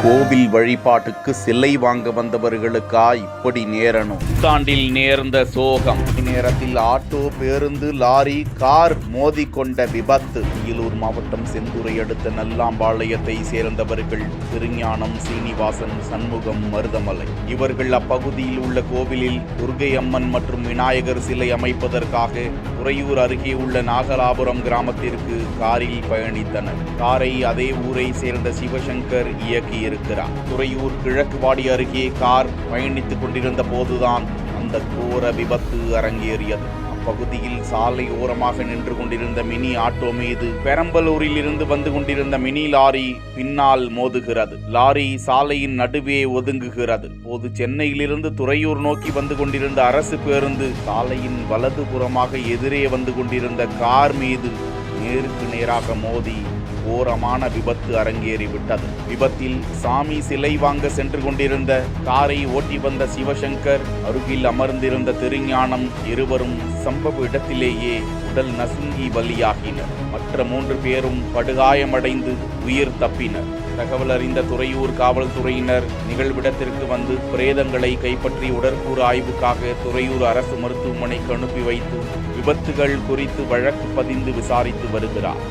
கோவில் வழிபாட்டுக்கு சிலை வாங்க வந்தவர்களுக்கா இப்படி நேரணும்? தாண்டில் நேர்ந்த சோகம். நேரத்தில் ஆட்டோ, பேருந்து, லாரி, கார் மோதிக்கொண்ட விபத்து. அரியலூர் மாவட்டம் செந்துறை அடுத்த நல்லாம்பாளையத்தை சேர்ந்தவர்கள் திருஞானம், சீனிவாசன், சண்முகம், மருதமலை. இவர்கள் அப்பகுதியில் உள்ள கோவிலில் துர்க்கை அம்மன் மற்றும் விநாயகர் சிலை அமைப்பதற்காக துறையூர் அருகே உள்ள நாகலாபுரம் கிராமத்திற்கு காரில் பயணித்தனர். காரை அதே ஊரை சேர்ந்த சிவசங்கர் இயக்கியிருக்கிறார். துறையூர் கிழக்கு வாடி அருகே கார் பயணித்துக் கொண்டிருந்த போதுதான் அந்த கோர விபத்து அரங்கேறியது. அப்பகுதியில் சாலை ஓரமாக நின்று கொண்டிருந்த மினி ஆட்டோ மீது பெரம்பலூரில் இருந்து வந்து கொண்டிருந்த மினி லாரி பின்னால் மோதுகிறது. லாரி சாலையின் நடுவே ஒதுங்குகிறது. போது சென்னையிலிருந்து துறையூர் நோக்கி வந்து கொண்டிருந்த அரசு பேருந்து சாலையின் வலதுபுறமாக எதிரே வந்து கொண்டிருந்த கார் மீது நேருக்கு நேராக மோதி கோரமான விபத்து அரங்கேறிவிட்டது. விபத்தில் சாமி சிலை வாங்க சென்று கொண்டிருந்த காரை ஓட்டி வந்த சிவசங்கர், அருகில் அமர்ந்திருந்த திருஞானம் இருவரும் சம்பவ இடத்திலேயே உடல் நசுங்கி பலியாகினர். மற்ற 3 பேரும் படுகாயமடைந்து உயிர் தப்பினர். தகவல் அறிந்த துறையூர் காவல்துறையினர் நிகழ்விடத்திற்கு வந்து பிரேதங்களை கைப்பற்றி உடற்கூறு ஆய்வுக்காக துறையூர் அரசு மருத்துவமனைக்கு அனுப்பி வைத்து விபத்துகள் குறித்து வழக்கு பதிந்து விசாரித்து வருகிறார்.